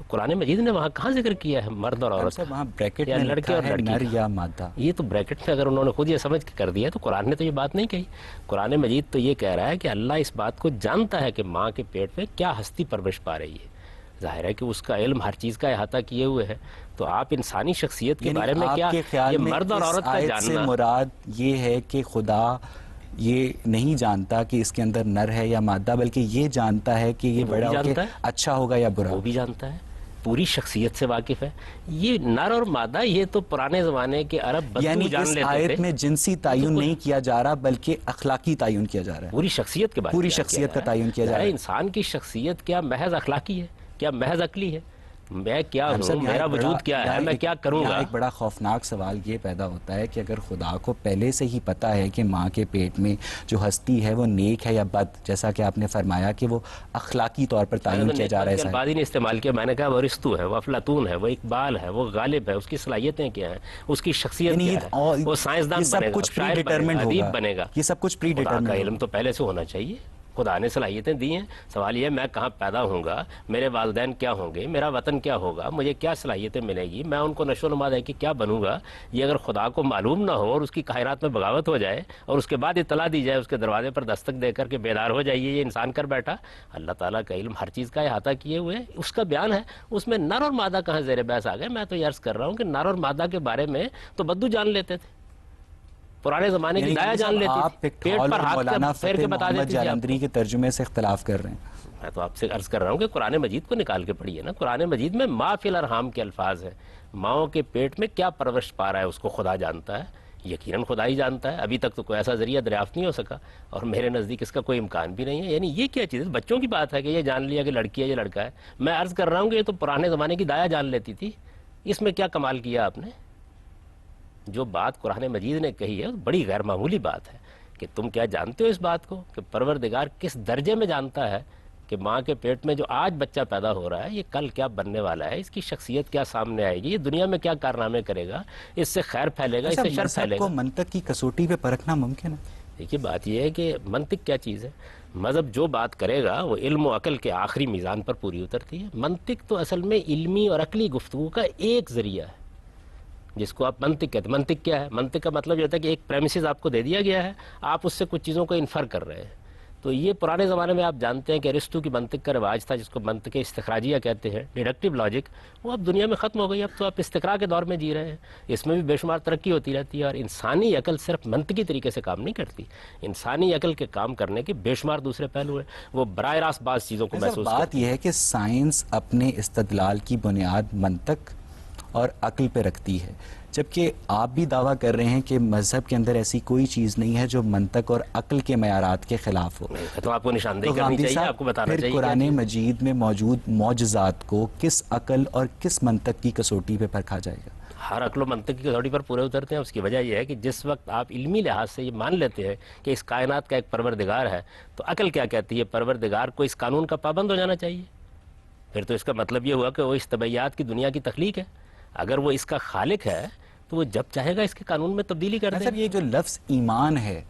تو قرآن مجید نے وہاں کہاں ذکر کیا ہے مرد اور عورت؟ وہاں بریکٹ یا میں لڑکے لکھا اور ہے لڑکی نر کا۔ یا مادہ۔ یہ تو بریکٹ میں اگر انہوں نے خود یہ سمجھ کے کر دیا تو قرآن نے تو یہ بات نہیں کہی۔ قرآن مجید تو یہ کہہ رہا ہے کہ اللہ اس بات کو جانتا ہے کہ ماں کے پیٹ میں کیا ہستی پرورش پا رہی ہے۔ ظاہر ہے کہ اس کا علم ہر چیز کا احاطہ کیے ہوئے ہے، تو آپ انسانی شخصیت کے بارے میں آپ کیا کے خیال یہ میں مرد اور اس عورت کا آیت سے جاننا؟ مراد یہ ہے کہ خدا یہ نہیں جانتا کہ اس کے اندر نر ہے یا مادہ، بلکہ یہ جانتا ہے کہ یہ وہ بڑا بھی ہو کے جانتا ہے۔ اچھا ہوگا یا برا؟ وہ بھی جانتا ہے، پوری شخصیت سے واقف ہے۔ یہ نر اور مادہ یہ تو پرانے زمانے کے عرب بدو یعنی جان اس لیتے آیت تھے۔ میں جنسی تعین نہیں کیا جا رہا بلکہ اخلاقی تعین کیا جا رہا ہے، پوری شخصیت کے بارے پوری میں شخصیت کا تعین کیا جا رہا ہے۔ انسان کی شخصیت کیا محض اخلاقی ہے، کیا محض عقلی ہے؟ میں کیا ہم ہوں، سب یہاں میرا ایک وجود بڑا- کیا ہے، یہاں میں ایک- کیا کروں یہاں گا؟ ایک بڑا خوفناک سوال یہ پیدا ہوتا ہے کہ اگر خدا کو پہلے سے ہی پتا ہے کہ ماں کے پیٹ میں جو ہستی ہے وہ نیک ہے یا بد، جیسا کہ آپ نے فرمایا کہ وہ اخلاقی طور پر تعین کیا جا رہا ہے، الفاظ ہی نے استعمال کیا، میں نے کہا وہ ارسطو ہے، وہ افلاطون ہے، وہ اقبال ہے، وہ غالب ہے، اس کی صلاحیتیں کیا ہیں، اس کی شخصیت یعنی کیا ہے، وہ سائنسدان یہ سب بنے گا، کچھ پری شاعر بنے ڈیٹرمنٹ گا، ادیب ہوگا، بنے گا۔ یہ سب کچھ پری خدا کا ڈیٹرمنٹ علم تو پہلے سے ہونا چاہیے، خدا نے صلاحیتیں دی ہیں۔ سوال یہ ہے میں کہاں پیدا ہوں گا، میرے والدین کیا ہوں گے، میرا وطن کیا ہوگا، مجھے کیا صلاحیتیں ملے گی، میں ان کو نشو و نما دے کہ کیا بنوں گا، یہ اگر خدا کو معلوم نہ ہو اور اس کی کائنات میں بغاوت ہو جائے اور اس کے بعد اطلاع دی جائے، اس کے دروازے پر دستک دے کر کے بیدار ہو جائیے یہ انسان کر بیٹھا۔ اللہ تعالیٰ کا علم ہر چیز کا احاطہ کیے ہوئے ہے، اس کا بیان ہے، اس میں نر اور مادہ کہاں زیر بحث آ گئے؟ میں تو یہ عرض کر رہا ہوں کہ نر اور مادہ کے بارے میں تو بدو جان لیتے تھے، پرانے زمانے کی دایا جان لیتی آپ تھی، ایک پیٹ پر ہاتھ مولانا پھیر کے فتح بتا محمد دیتی تھی آپ کو۔ جالندھری کے ترجمے سے اختلاف کر رہے ہیں۔ میں تو آپ سے عرض کر رہا ہوں کہ قرآن مجید کو نکال کے پڑھیے نا، قرآن مجید میں ما فی الارحام کے الفاظ ہیں، ماؤں کے پیٹ میں کیا پرورش پا رہا ہے اس کو خدا جانتا ہے، یقیناً خدا ہی جانتا ہے۔ ابھی تک تو کوئی ایسا ذریعہ دریافت نہیں ہو سکا اور میرے نزدیک اس کا کوئی امکان بھی نہیں ہے۔ یعنی یہ کیا چیز ہے؟ بچوں کی بات ہے کہ یہ جان لیا کہ لڑکی ہے یا لڑکا ہے۔ میں عرض کر رہا ہوں کہ یہ تو پرانے زمانے کی دایا جان لیتی تھی، اس میں کیا کمال کیا آپ نے؟ جو بات قرآن مجید نے کہی ہے بڑی غیر معمولی بات ہے کہ تم کیا جانتے ہو اس بات کو کہ پروردگار کس درجے میں جانتا ہے کہ ماں کے پیٹ میں جو آج بچہ پیدا ہو رہا ہے یہ کل کیا بننے والا ہے، اس کی شخصیت کیا سامنے آئے گی، یہ دنیا میں کیا کارنامے کرے گا، اس سے خیر پھیلے گا، اس سے شر مذہب پھیلے کو گا۔ منطق کی کسوٹی پہ پرکھنا ممکن ہے؟ دیکھیے بات یہ ہے کہ منطق کیا چیز ہے؟ مذہب جو بات کرے گا وہ علم و عقل کے آخری میزان پر پوری اترتی ہے۔ منطق تو اصل میں علمی اور عقلی گفتگو کا ایک ذریعہ ہے جس کو آپ منطق کہتے ہیں۔ منطق کیا ہے؟ منطق کا مطلب یہ ہوتا ہے کہ ایک پریمیسز آپ کو دے دیا گیا ہے، آپ اس سے کچھ چیزوں کو انفر کر رہے ہیں۔ تو یہ پرانے زمانے میں آپ جانتے ہیں کہ ارسطو کی منطق کا رواج تھا جس کو منطق استخراجیہ کہتے ہیں، ڈیڈکٹیو لاجک، وہ اب دنیا میں ختم ہو گئی۔ اب تو آپ استقراء کے دور میں جی رہے ہیں، اس میں بھی بے شمار ترقی ہوتی رہتی ہے اور انسانی عقل صرف منطقی طریقے سے کام نہیں کرتی، انسانی عقل کے کام کرنے کے بے شمار دوسرے پہلو ہیں، وہ براہ راست بعض چیزوں کو محسوس کرتی ہے۔ بات یہ ہے کہ سائنس اپنے استدلال کی بنیاد منطق اور عقل پہ رکھتی ہے، جبکہ آپ بھی دعویٰ کر رہے ہیں کہ مذہب کے اندر ایسی کوئی چیز نہیں ہے جو منطق اور عقل کے معیارات کے خلاف ہو۔ تو آپ کو نشاندہی تو کرنی غامدی چاہیے، صاحب، آپ کو بتانا پھر چاہیے کیا قرآن چیز ہے۔ مجید میں موجود معجزات کو کس عقل اور کس منطق کی کسوٹی پہ پرکھا جائے گا؟ ہر عقل و منطق کی کسوٹی پر پورے اترتے ہیں۔ اس کی وجہ یہ ہے کہ جس وقت آپ علمی لحاظ سے یہ مان لیتے ہیں کہ اس کائنات کا ایک پروردگار ہے تو عقل کیا کہتی ہے؟ پروردگار کو اس قانون کا پابند ہو جانا چاہیے۔ پھر تو اس کا مطلب یہ ہوا کہ وہ اس طبیعیات کی دنیا کی تخلیق ہے، اگر وہ اس کا خالق ہے تو وہ جب چاہے گا اس کے قانون میں تبدیلی کر دے۔ مطلب یہ جو لفظ ایمان ہے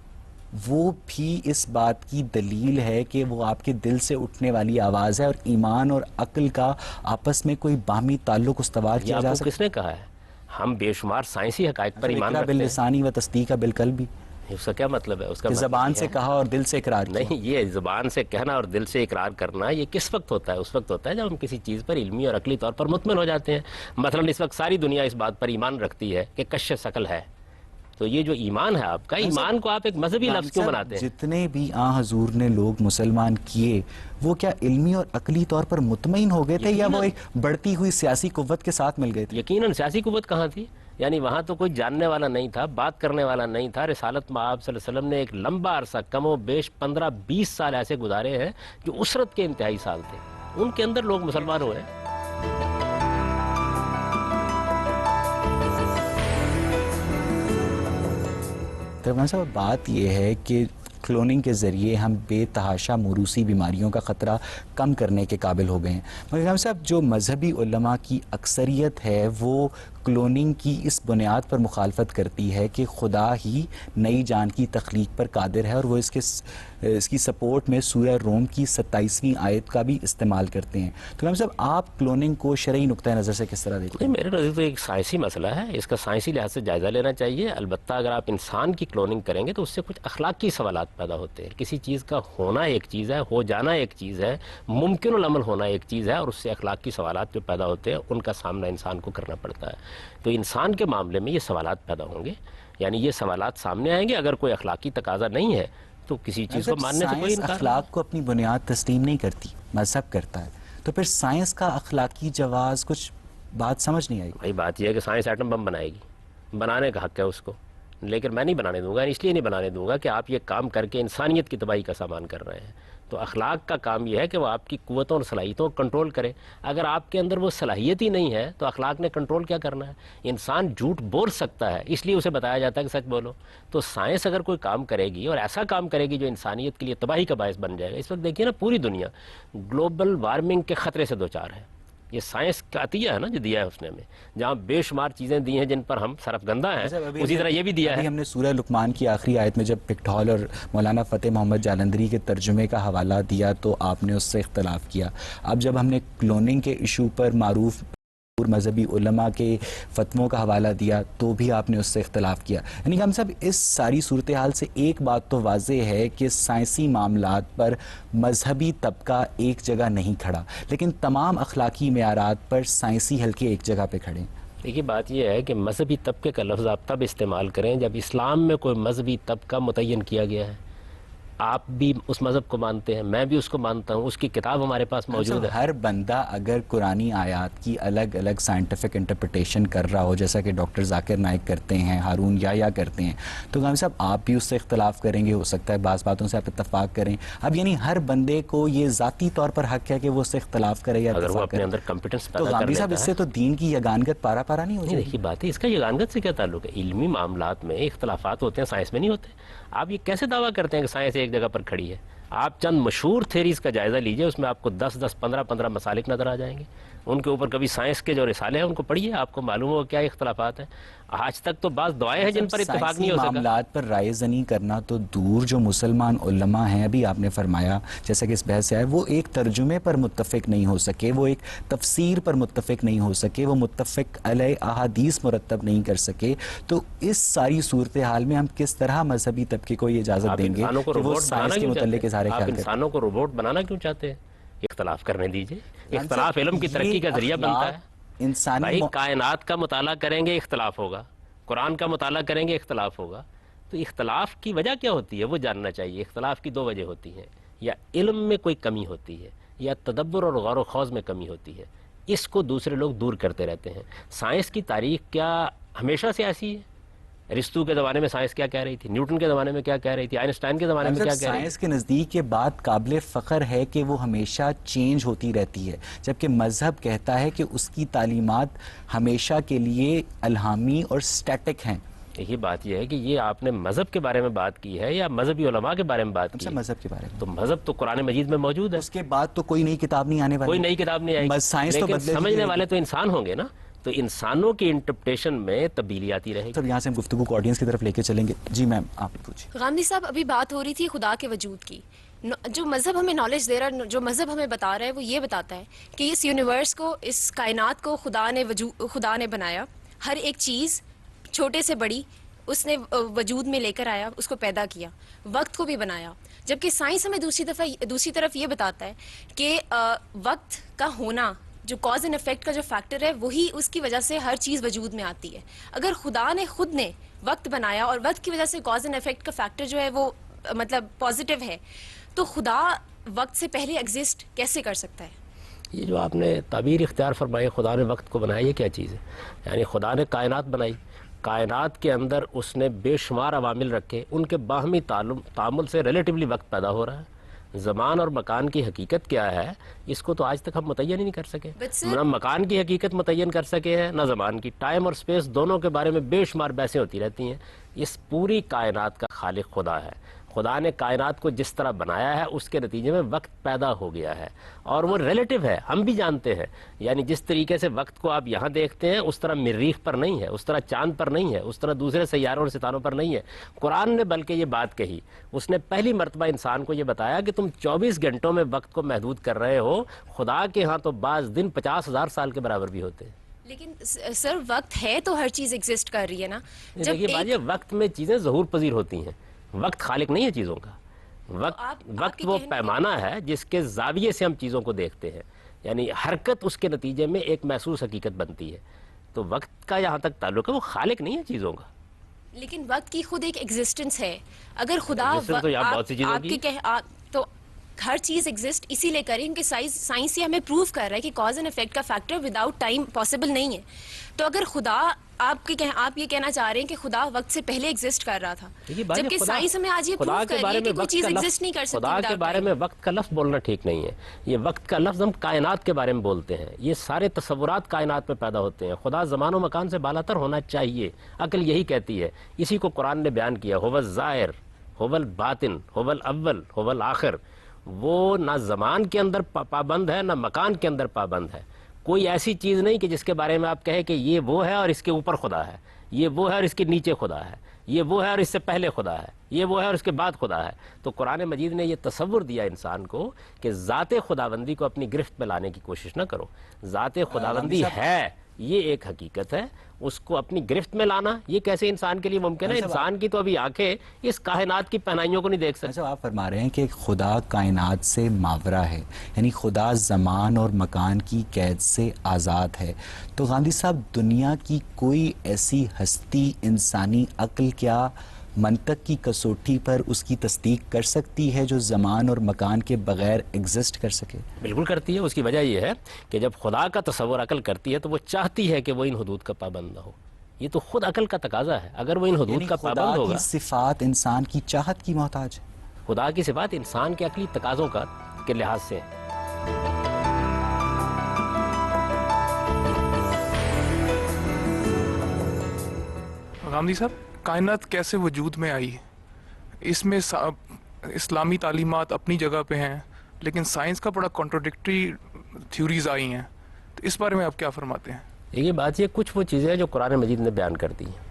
وہ بھی اس بات کی دلیل ہے کہ وہ آپ کے دل سے اٹھنے والی آواز ہے، اور ایمان اور عقل کا آپس میں کوئی باہمی تعلق استوار یہ کیا آپ جا کو سکتا کس نے کہا ہے؟ ہم بے شمار سائنسی حقائق پر ایمان اقرار رکھتے ہیں۔ باللسانی و تصدیق بالقلبی، اس کا کیا مطلب ہے؟ اس کا کہ مطلب زبان یہ سے ہے- کہا اور دل سے اقرار کیا۔ نہیں، یہ زبان سے کہنا اور دل سے اقرار کرنا یہ کس وقت ہوتا ہے؟ اس وقت ہوتا ہے جب ہم کسی چیز پر علمی اور عقلی طور پر مطمئن ہو جاتے ہیں۔ مثلا اس وقت ساری دنیا اس بات پر ایمان رکھتی ہے کہ کشش ثقل ہے، تو یہ جو ایمان ہے آپ کا، ایمان کو آپ ایک مذہبی لفظ کیوں بناتے ہیں؟ جتنے بھی حضور نے لوگ مسلمان کیے وہ کیا علمی اور عقلی طور پر مطمئن ہو گئے تھے یا وہ ایک بڑھتی ہوئی سیاسی قوت کے ساتھ مل گئے تھے؟ یقیناً سیاسی قوت کہاں تھی؟ یعنی وہاں تو کوئی جاننے والا نہیں تھا، بات کرنے والا نہیں تھا۔ رسالت میں آپ صلی اللہ علیہ وسلم نے ایک لمبا عرصہ کم و بیش 15-20 سال ایسے گزارے ہیں جو اسرت کے انتہائی سال تھے، ان کے اندر لوگ مسلمان ہوئے ہیں۔ ترجمان صاحب، بات یہ ہے کہ کلوننگ کے ذریعے ہم بے تحاشا موروثی بیماریوں کا خطرہ کم کرنے کے قابل ہو گئے ہیں، مگر صاحب جو مذہبی علماء کی اکثریت ہے وہ کلوننگ کی اس بنیاد پر مخالفت کرتی ہے کہ خدا ہی نئی جان کی تخلیق پر قادر ہے، اور وہ اس کی سپورٹ میں سورہ روم کی 27ویں آیت کا بھی استعمال کرتے ہیں. تو امام صاحب، آپ کلوننگ کو شرعی نقطۂ نظر سے کس طرح دیکھتے ہیں؟ میرے نظر تو ایک سائنسی مسئلہ ہے، اس کا سائنسی لحاظ سے جائزہ لینا چاہیے. البتہ اگر آپ انسان کی کلوننگ کریں گے تو اس سے کچھ اخلاقی سوالات پیدا ہوتے ہیں. کسی چیز کا ہونا ایک چیز ہے، ہو جانا ایک چیز ہے، ممکن العمل ہونا ایک چیز ہے، اور اس سے اخلاقی سوالات جو پیدا ہوتے ہیں ان کا سامنا انسان کو کرنا پڑتا ہے. تو انسان کے معاملے میں یہ سوالات پیدا ہوں گے، یعنی یہ سوالات سامنے آئیں گے. اگر کوئی اخلاقی تقاضا نہیں ہے تو کسی چیز کو ماننے سے کوئی انکار اخلاق کو اپنی بنیاد تسلیم نہیں کرتی، مذہب کرتا ہے. تو پھر سائنس کا اخلاقی جواز کچھ بات سمجھ نہیں آئی. بھائی بات یہ ہے کہ سائنس ایٹم بم بنائے گی، بنانے کا حق ہے اس کو، لیکن میں نہیں بنانے دوں گا. اس لیے نہیں بنانے دوں گا کہ آپ یہ کام کر کے انسانیت کی تباہی کا سامان کر رہے ہیں. تو اخلاق کا کام یہ ہے کہ وہ آپ کی قوتوں اور صلاحیتوں کو کنٹرول کرے. اگر آپ کے اندر وہ صلاحیت ہی نہیں ہے تو اخلاق نے کنٹرول کیا کرنا ہے؟ انسان جھوٹ بول سکتا ہے، اس لیے اسے بتایا جاتا ہے کہ سچ بولو. تو سائنس اگر کوئی کام کرے گی اور ایسا کام کرے گی جو انسانیت کے لیے تباہی کا باعث بن جائے گا. اس وقت دیکھیے نا، پوری دنیا گلوبل وارمنگ کے خطرے سے دوچار ہے. یہ سائنس کا عطیہ ہے نا جو دیا ہے اس نے ہمیں، جہاں بے شمار چیزیں دی ہیں جن پر ہم صرف گندہ ہیں، اسی طرح یہ بھی دیا ہے. ہم نے سورہ لقمان کی آخری آیت میں جب پکٹھول اور مولانا فتح محمد جالندری کے ترجمے کا حوالہ دیا تو آپ نے اس سے اختلاف کیا. اب جب ہم نے کلوننگ کے ایشو پر معروف مذہبی علماء کے فتووں کا حوالہ دیا تو بھی آپ نے اس سے اختلاف کیا. یعنی کہ ہم سب اس ساری صورتحال سے ایک بات تو واضح ہے کہ سائنسی معاملات پر مذہبی طبقہ ایک جگہ نہیں کھڑا، لیکن تمام اخلاقی معیارات پر سائنسی حلقے ایک جگہ پہ کھڑے ہیں. دیکھیے بات یہ ہے کہ مذہبی طبقے کا لفظ آپ تب استعمال کریں جب اسلام میں کوئی مذہبی طبقہ متعین کیا گیا ہے. آپ بھی اس مذہب کو مانتے ہیں، میں بھی اس کو مانتا ہوں، اس کی کتاب ہمارے پاس موجود ہے. ہر بندہ اگر قرآنی آیات کی الگ الگ سائنٹیفک انٹرپریٹیشن کر رہا ہو، جیسا کہ ڈاکٹر ذاکر نائک کرتے ہیں، ہارون یا کرتے ہیں، تو غام صاحب آپ بھی اس سے اختلاف کریں گے. ہو سکتا ہے بعض باتوں سے آپ اتفاق کریں. اب یعنی ہر بندے کو یہ ذاتی طور پر حق ہے کہ وہ اس سے اختلاف کرے یا اگر وہ اتفاق اپنے کرے. اندر کمپیٹنس تو پیدا کر غامدی لیتا صاحب اس سے ہے. تو دین کی یگانگت پارا پارا نہیں ہو نہیں، جائے. دیکھیے بات ہے، اس کا یگانگت سے کیا تعلق ہے؟ علمی معاملات میں اختلافات ہوتے ہیں، سائنس میں نہیں ہوتے. آپ یہ کیسے دعویٰ کرتے ہیں کہ سائنس ایک جگہ پر کھڑی ہے؟ آپ چند مشہور تھیریز کا جائزہ لیجئے، اس میں آپ کو 10 15 مسالک نظر آ جائیں گے. ان کے اوپر کبھی سائنس کے جو رسالے ہیں ان کو پڑھیے، آپ کو معلوم ہوگا کیا اختلافات ہیں. آج تک تو بعض دعائیں ہیں جن پر اتفاق نہیں ہو سکا. معاملات پر رائے زنی کرنا تو دور، جو مسلمان علماء ہیں، ابھی آپ نے فرمایا جیسا کہ اس بحث سے آئے، وہ ایک ترجمے پر متفق نہیں ہو سکے، وہ ایک تفسیر پر متفق نہیں ہو سکے، وہ متفق علیہ احادیث مرتب نہیں کر سکے. تو اس ساری صورتحال میں ہم کس طرح مذہبی طبقے کو یہ اجازت دیں گے کہ وہ سائنس کے متعلق اظہار خیال کریں؟ آپ انسانوں کو روبوٹ بنانا کیوں چاہتے ہیں؟ اختلاف کرنے دیجئے. اختلاف علم کی ترقی کا ذریعہ بنتا ہے. انسانی بھائی کائنات کا مطالعہ کریں گے اختلاف ہوگا، قرآن کا مطالعہ کریں گے اختلاف ہوگا. تو اختلاف کی وجہ کیا ہوتی ہے وہ جاننا چاہیے. اختلاف کی دو وجہ ہوتی ہیں، یا علم میں کوئی کمی ہوتی ہے یا تدبر اور غور و خوض میں کمی ہوتی ہے. اس کو دوسرے لوگ دور کرتے رہتے ہیں. سائنس کی تاریخ کیا ہمیشہ سے ایسی ہے؟ ارسطو کے زمانے میں سائنس کیا کہہ رہی تھی، نیوٹن کے زمانے میں کیا کہہ رہی تھی، آئنسٹائن کے زمانے میں کیا کہہ رہی تھی. سائنس کے نزدیک یہ بات قابل فخر ہے کہ وہ ہمیشہ چینج ہوتی رہتی ہے، جبکہ مذہب کہتا ہے کہ اس کی تعلیمات ہمیشہ کے لیے الہامی اور سٹیٹک ہیں. یہی بات یہ ہے کہ یہ آپ نے مذہب کے بارے میں بات کی ہے یا مذہبی علماء کے بارے میں بات کی ہے؟ مذہب کے بارے میں. تو مذہب تو قرآن مجید میں موجود ہے. اس کے بعد تو کوئی نئی کتاب نہیں آنے والی، کوئی نئی کتاب نہیں آئے گی، سائنس تو لیکن سمجھنے والے تو انسان ہوں گے نا. تو انسانوں کی انٹرپریٹیشن میں تبدیلی آتی رہے گی. سب یہاں سے ہم گفتگو کو آڈینس کی طرف لے کے چلیں گے. جی میم آپ پوچھیں. غامدی صاحب، ابھی بات ہو رہی تھی خدا کے وجود کی. جو مذہب ہمیں نالج دے رہا ہے، جو مذہب ہمیں بتا رہا ہے، وہ یہ بتاتا ہے کہ اس یونیورس کو، اس کائنات کو خدا نے بنایا. ہر ایک چیز چھوٹے سے بڑی اس نے وجود میں لے کر آیا، اس کو پیدا کیا. وقت کو بھی بنایا. جبکہ سائنس ہمیں دوسری طرف یہ بتاتا ہے کہ وقت کا ہونا، جو کاز اینڈ افیکٹ کا جو فیکٹر ہے، وہی اس کی وجہ سے ہر چیز وجود میں آتی ہے. اگر خدا نے خود نے وقت بنایا اور وقت کی وجہ سے کاز اینڈ افیکٹ کا فیکٹر جو ہے وہ مطلب پازیٹیو ہے، تو خدا وقت سے پہلے ایگزسٹ کیسے کر سکتا ہے؟ یہ جو آپ نے تعبیر اختیار فرمائی، خدا نے وقت کو بنایا، یہ کیا چیز ہے؟ یعنی خدا نے کائنات بنائی، کائنات کے اندر اس نے بے شمار عوامل رکھے، ان کے باہمی تعامل سے ریلیٹیولی وقت پیدا ہو رہا ہے. زمان اور مکان کی حقیقت کیا ہے اس کو تو آج تک ہم متعین ہی نہیں کر سکے. نہ مکان کی حقیقت متعین کر سکے ہیں، نہ زمان کی. ٹائم اور سپیس دونوں کے بارے میں بے شمار بحثیں ہوتی رہتی ہیں. اس پوری کائنات کا خالق خدا ہے. خدا نے کائنات کو جس طرح بنایا ہے اس کے نتیجے میں وقت پیدا ہو گیا ہے، اور وہ ریلیٹو ہے، ہم بھی جانتے ہیں. یعنی جس طریقے سے وقت کو آپ یہاں دیکھتے ہیں اس طرح مریخ پر نہیں ہے، اس طرح چاند پر نہیں ہے، اس طرح دوسرے سیاروں اور ستاروں پر نہیں ہے. قرآن نے بلکہ یہ بات کہی، اس نے پہلی مرتبہ انسان کو یہ بتایا کہ تم 24 گھنٹوں میں وقت کو محدود کر رہے ہو، خدا کے ہاں تو بعض دن 50,000 سال کے برابر بھی ہوتے ہیں. لیکن سر وقت ہے تو ہر چیز ایگزسٹ کر رہی ہے نا. جب دیکھیے باجی، وقت میں چیزیں ظہور پذیر ہوتی ہیں، وقت خالق نہیں ہے چیزوں کا. وقت وہ پیمانہ ہے جس کے زاویے سے ہم چیزوں کو دیکھتے ہیں. یعنی حرکت اس کے نتیجے میں ایک محسوس حقیقت بنتی ہے. تو وقت کا یہاں تک تعلق ہے، وہ خالق نہیں ہے چیزوں کا. لیکن وقت کی خود ایک ایگزسٹنس ہے. اگر خدا تو یہاں بہت سی چیزوں آپ کے تو ہر چیز ایگزسٹ اسی لیے کریں کہ سائنس یہ ہمیں پروو کر رہا ہے کہ کاز اینڈ افیکٹ کا فیکٹر وداؤٹ ٹائم پاسبل نہیں ہے. تو اگر خدا آپ یہ کہنا چاہ رہے ہیں کہ خدا وقت سے پہلے ایگزسٹ کر رہا تھا، جبکہ سائنس ہمیں آج یہ پروو کر رہی ہے کہ کوئی چیز ایگزسٹ نہیں کر سکتی. خدا کے بارے میں وقت کا لفظ بولنا ٹھیک نہیں ہے. یہ وقت کا لفظ ہم کائنات کے بارے میں بولتے ہیں. یہ سارے تصورات کائنات میں پیدا ہوتے ہیں. خدا زمان و مکان سے بالاتر ہونا چاہیے، عقل یہی کہتی ہے. اسی کو قرآن نے بیان کیا، هو الظاہر هو الباطن هو الاول هو الآخر. وہ نہ زمان کے اندر پابند ہے نہ مکان کے اندر پابند ہے. کوئی ایسی چیز نہیں کہ جس کے بارے میں آپ کہیں کہ یہ وہ ہے اور اس کے اوپر خدا ہے، یہ وہ ہے اور اس کے نیچے خدا ہے، یہ وہ ہے اور اس سے پہلے خدا ہے، یہ وہ ہے اور اس کے بعد خدا ہے. تو قرآن مجید نے یہ تصور دیا انسان کو کہ ذات خداوندی کو اپنی گرفت میں لانے کی کوشش نہ کرو. ذات خداوندی ہے، یہ ایک حقیقت ہے، اس کو اپنی گرفت میں لانا یہ کیسے انسان کے لیے ممکن ہے؟ انسان کی تو ابھی آنکھیں اس کائنات کی پہنائیوں کو نہیں دیکھ سکتے. آپ فرما رہے ہیں کہ خدا کائنات سے ماورا ہے، یعنی خدا زمان اور مکان کی قید سے آزاد ہے. تو گاندھی صاحب، دنیا کی کوئی ایسی ہستی انسانی عقل کیا منطق کی کسوٹی پر اس کی تصدیق کر سکتی ہے جو زمان اور مکان کے بغیر ایگزسٹ کر سکے؟ بالکل کرتی ہے. اس کی وجہ یہ ہے کہ جب خدا کا تصور عقل کرتی ہے تو وہ چاہتی ہے کہ وہ ان حدود کا پابند نہ ہو. یہ تو خود عقل کا تقاضا ہے. اگر وہ ان حدود کا پابند ہوگا، خدا کی صفات انسان کی چاہت کی محتاج ہے. خدا کی صفات انسان کے عقلی تقاضوں کے لحاظ سے ہیں. غامدی صاحب، کائنات کیسے وجود میں آئی؟ اس میں اسلامی تعلیمات اپنی جگہ پہ ہیں، لیکن سائنس کا بڑا کانٹروڈکٹری تھیوریز آئی ہیں. تو اس بارے میں آپ کیا فرماتے ہیں؟ یہ بات، یہ کچھ وہ چیزیں ہیں جو قرآن مجید نے بیان کر دی ہیں.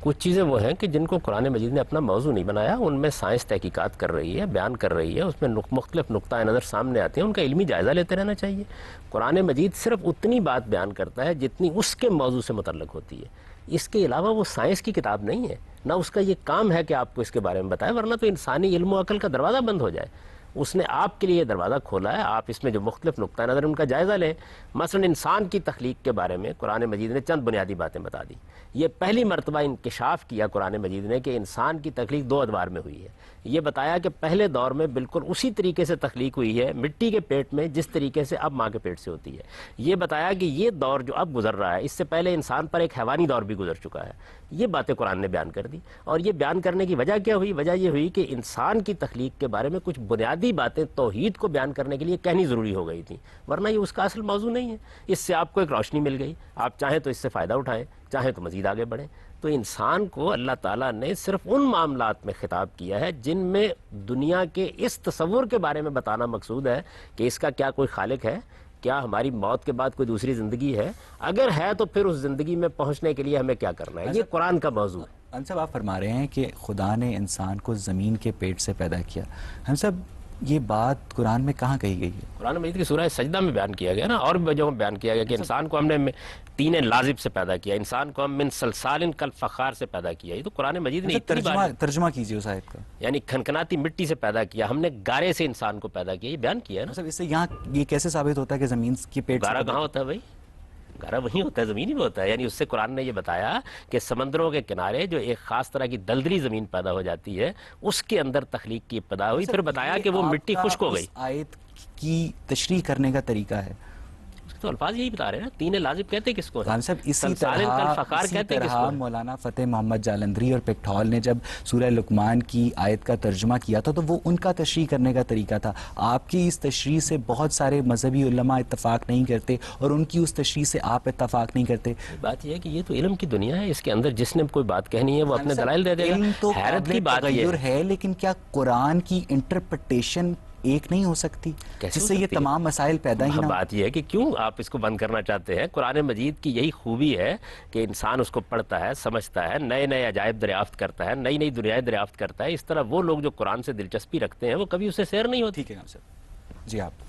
کچھ چیزیں وہ ہیں کہ جن کو قرآن مجید نے اپنا موضوع نہیں بنایا، ان میں سائنس تحقیقات کر رہی ہے، بیان کر رہی ہے، اس میں مختلف نقطۂ نظر سامنے آتے ہیں. ان کا علمی جائزہ لیتے رہنا چاہیے. قرآن مجید صرف اتنی بات بیان کرتا ہے جتنی اس کے موضوع سے متعلق ہوتی ہے. اس کے علاوہ وہ سائنس کی کتاب نہیں ہے، نہ اس کا یہ کام ہے کہ آپ کو اس کے بارے میں بتائے، ورنہ تو انسانی علم و عقل کا دروازہ بند ہو جائے. اس نے آپ کے لیے یہ دروازہ کھولا ہے. آپ اس میں جو مختلف نقطہ نظر ان کا جائزہ لیں. مثلا انسان کی تخلیق کے بارے میں قرآن مجید نے چند بنیادی باتیں بتا دی. یہ پہلی مرتبہ انکشاف کیا قرآن مجید نے کہ انسان کی تخلیق 2 ادوار میں ہوئی ہے. یہ بتایا کہ پہلے دور میں بالکل اسی طریقے سے تخلیق ہوئی ہے مٹی کے پیٹ میں جس طریقے سے اب ماں کے پیٹ سے ہوتی ہے. یہ بتایا کہ یہ دور جو اب گزر رہا ہے، اس سے پہلے انسان پر ایک حیوانی دور بھی گزر چکا ہے. یہ باتیں قرآن نے بیان کر دی. اور یہ بیان کرنے کی وجہ کیا ہوئی؟ وجہ یہ ہوئی کہ انسان کی تخلیق کے بارے میں کچھ بنیادی باتیں توحید کو بیان کرنے کے لیے کہنی ضروری ہو گئی تھیں، ورنہ یہ اس کا اصل موضوع نہیں ہے. اس سے آپ کو ایک روشنی مل گئی، آپ چاہیں تو اس سے فائدہ اٹھائیں، چاہیں تو مزید آگے بڑھیں. تو انسان کو اللہ تعالیٰ نے صرف ان معاملات میں خطاب کیا ہے جن میں دنیا کے اس تصور کے بارے میں بتانا مقصود ہے کہ اس کا کیا کوئی خالق ہے، کیا ہماری موت کے بعد کوئی دوسری زندگی ہے، اگر ہے تو پھر اس زندگی میں پہنچنے کے لیے ہمیں کیا کرنا ہے. یہ قرآن کا موضوع ہے. ہم صاحب، آپ فرما رہے ہیں کہ خدا نے انسان کو زمین کے پیٹ سے پیدا کیا. ہم صاحب، یہ بات قرآن میں کہاں کہی گئی ہے؟ قرآن مجید کی سورہ سجدہ میں بیان کیا گیا نا، اور بھی جگہوں میں بیان کیا گیا کہ انسان کو ہم نے طین لازب سے پیدا کیا، انسان کو ہم من صلصال کالفخار سے پیدا کیا. یہ تو قرآن مجید نے ترجمہ کیجیے اس آیت کا. یعنی کھنکھناتی مٹی سے پیدا کیا، ہم نے گارے سے انسان کو پیدا کیا. یہ بیان کیا ہے نا. اس سے یہاں یہ کیسے ثابت ہوتا ہے کہ زمین کے پیٹ سے گارا کہاں ہوتا ہے بھائی؟ گارا وہیں ہوتا ہے، زمین ہی میں ہوتا ہے. یعنی اس سے قرآن نے یہ بتایا کہ سمندروں کے کنارے جو ایک خاص طرح کی دلدلی زمین پیدا ہو جاتی ہے، اس کے اندر تخلیق کی ابتدا ہوئی. پھر بتایا کہ وہ مٹی خشک ہو گئی. آیت کی تشریح کرنے کا طریقہ ہے، تو الفاظ یہی بتا رہے ہیں نا، تین لازم کہتے کس کو ہیں؟ غالب صاحب اسی سلسال کالفخار کہتے کس کو ہیں؟ مولانا فتح محمد جالندری اور پکٹھول نے جب سورہ لقمان کی آیت کا ترجمہ کیا تھا تو وہ ان کا تشریح کرنے کا طریقہ تھا. آپ کی اس تشریح سے بہت سارے مذہبی علماء اتفاق نہیں کرتے اور ان کی اس تشریح سے آپ اتفاق نہیں کرتے. بات یہ ہے کہ یہ تو علم کی دنیا ہے، اس کے اندر جس نے کوئی بات کہنی ہے وہ اپنے دلائل دے دے گا. علم تو حیرت کی بات یہ ہے لیکن کیا قرآن کی انٹرپریٹیشن ایک نہیں ہو سکتی جس سے یہ تمام مسائل پیدا ہی نہ؟ بات یہ ہے کہ کیوں آپ اس کو بند کرنا چاہتے ہیں؟ قرآن مجید کی یہی خوبی ہے کہ انسان اس کو پڑھتا ہے، سمجھتا ہے، نئے نئے عجائب دریافت کرتا ہے، نئی نئی دنیائیں دریافت کرتا ہے. اس طرح وہ لوگ جو قرآن سے دلچسپی رکھتے ہیں وہ کبھی اسے سیر نہیں ہوتی. ٹھیک ہے صاحب. جی آپ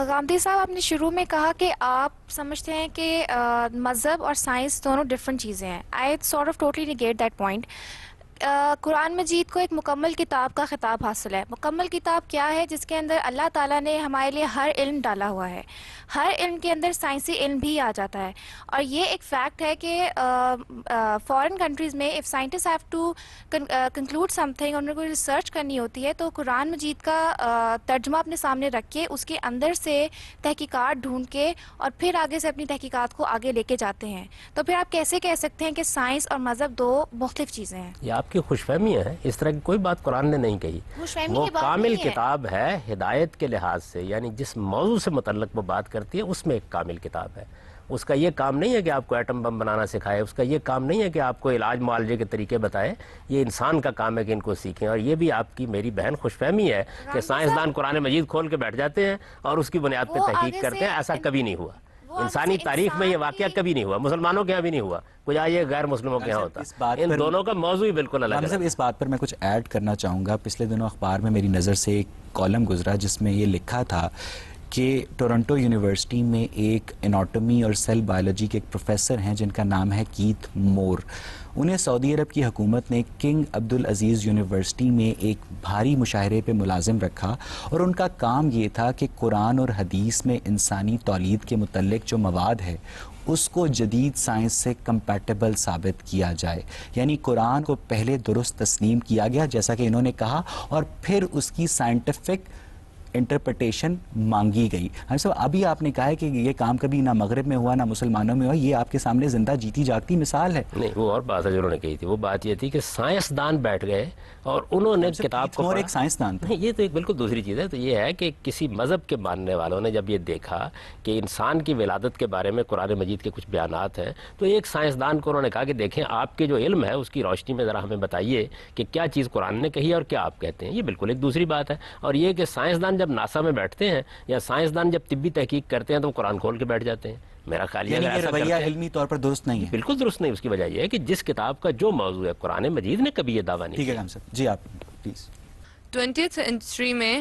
غامدی صاحب، آپ نے شروع میں کہا کہ آپ سمجھتے ہیں کہ مذہب اور سائنس دونوں ڈفرینٹ چیزیں ہیں. I sort of totally negate that point. قرآن مجید کو ایک مکمل کتاب کا خطاب حاصل ہے. مکمل کتاب کیا ہے؟ جس کے اندر اللہ تعالیٰ نے ہمارے لیے ہر علم ڈالا ہوا ہے. ہر علم کے اندر سائنسی علم بھی آ جاتا ہے. اور یہ ایک فیکٹ ہے کہ فارن کنٹریز میں if scientist have to conclude something, انہیں کوئی ریسرچ کرنی ہوتی ہے تو قرآن مجید کا ترجمہ اپنے سامنے رکھ کے اس کے اندر سے تحقیقات ڈھونڈ کے اور پھر آگے سے اپنی تحقیقات کو آگے لے کے جاتے ہیں. تو پھر آپ کیسے کہہ سکتے ہیں کہ سائنس اور مذہب دو مختلف چیزیں ہیں؟ یہ آپ کی خوش فہمی ہے، اس طرح کی کوئی بات قرآن نے نہیں کہی. وہ کامل کتاب ہے ہدایت کے لحاظ سے، یعنی جس موضوع سے متعلق وہ بات کرتی ہے اس میں ایک کامل کتاب ہے. اس کا یہ کام نہیں ہے کہ آپ کو ایٹم بم بنانا سکھائے، اس کا یہ کام نہیں ہے کہ آپ کو علاج معالجے کے طریقے بتائے. یہ انسان کا کام ہے کہ ان کو سیکھیں. اور یہ بھی آپ کی میری بہن خوش فہمی ہے کہ سائنسدان قرآن مجید کھول کے بیٹھ جاتے ہیں اور اس کی بنیاد پہ تحقیق کرتے ہیں. ایسا کبھی نہیں ہوا. انسانی تاریخ میں یہ واقعہ کبھی نہیں ہوا. مسلمانوں کے یہاں بھی نہیں ہوا. کچھ آئیے غیر مسلموں کے یہاں ہوتا. ان دونوں کا موضوع ہی بالکل الگ ہے. اس بات پر میں کچھ ایڈ کرنا چاہوں گا. پچھلے دنوں اخبار میں میری نظر سے ایک کالم گزرا جس میں یہ لکھا تھا کہ ٹورنٹو یونیورسٹی میں ایک اناٹومی اور سیل بایولوجی کے ایک پروفیسر ہیں جن کا نام ہے کیتھ مور. انہیں سعودی عرب کی حکومت نے کنگ عبدالعزیز یونیورسٹی میں ایک بھاری مشاہرے پہ ملازم رکھا اور ان کا کام یہ تھا کہ قرآن اور حدیث میں انسانی تولید کے متعلق جو مواد ہے اس کو جدید سائنس سے کمپیٹیبل ثابت کیا جائے. یعنی قرآن کو پہلے درست تسلیم کیا گیا جیسا کہ انہوں نے کہا اور پھر اس کی سائنٹیفک انٹرپریٹیشن مانگی گئی. ابھی آپ نے کہا ہے کہ یہ کام کبھی نہ مغرب میں ہوا نہ مسلمانوں میں ہوا. یہ آپ کے سامنے زندہ جیتی جاگتی مثال ہے. نہیں، وہ اور بات ہے جو انہوں نے کہی تھی. وہ بات یہ تھی کہ سائنسدان بیٹھ گئے اور انہوں نے کتاب کو اور ایک سائنسدان تھا. یہ تو ایک بالکل دوسری چیز ہے. تو یہ ہے کہ کسی مذہب کے ماننے والوں نے جب یہ دیکھا کہ انسان کی ولادت کے بارے میں قرآن مجید کے کچھ بیانات ہیں تو ایک سائنسدان کو انہوں نے کہا کہ دیکھیں آپ کے جو علم ہے اس کی روشنی میں ذرا ہمیں بتائیے کہ کیا چیز قرآن نے کہی اور کیا آپ کہتے ہیں. یہ بالکل ایک دوسری بات ہے. اور یہ کہ سائنسدان جب ناسا میں بیٹھتے ہیں یا سائنسدان جب طبی تحقیق کرتے ہیں تو قرآن کھول کے بیٹھ جاتے ہیں. میرا خیال یہ رویہ علمی طور پر درست نہیں ہے. بالکل درست نہیں. اس کی وجہ یہ ہے کہ جس کتاب کا جو موضوع ہے قرآن مجید نے کبھی یہ دعویٰ نہیں کیا. جی آپ پلیز. 20th سینچری میں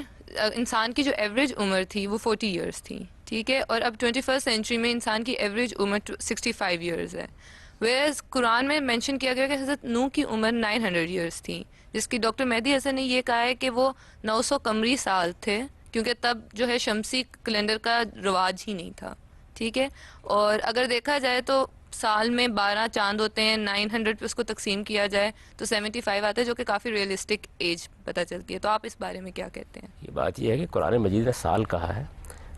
انسان کی جو ایوریج عمر تھی وہ 40 ایئرس تھی، ٹھیک ہے، اور اب 21st سینچری میں انسان کی ایوریج عمر 65 ایئرز ہے. ویئرز قرآن میں مینشن کیا گیا کہ حضرت نوح کی عمر 900 ایئرس تھی، جس کی ڈاکٹر مہدی حسن نے یہ کہا ہے کہ وہ 900 قمری سال تھے کیونکہ تب جو ہے شمسی کیلنڈر کا رواج ہی نہیں تھا، ٹھیک ہے. اور اگر دیکھا جائے تو سال میں 12 چاند ہوتے ہیں، 900 پہ اس کو تقسیم کیا جائے تو 75 آتا ہے جو کہ کافی ریئلسٹک ایج پتہ چلتی ہے. تو آپ اس بارے میں کیا کہتے ہیں؟ یہ بات یہ ہے کہ قرآن مجید نے سال کہا ہے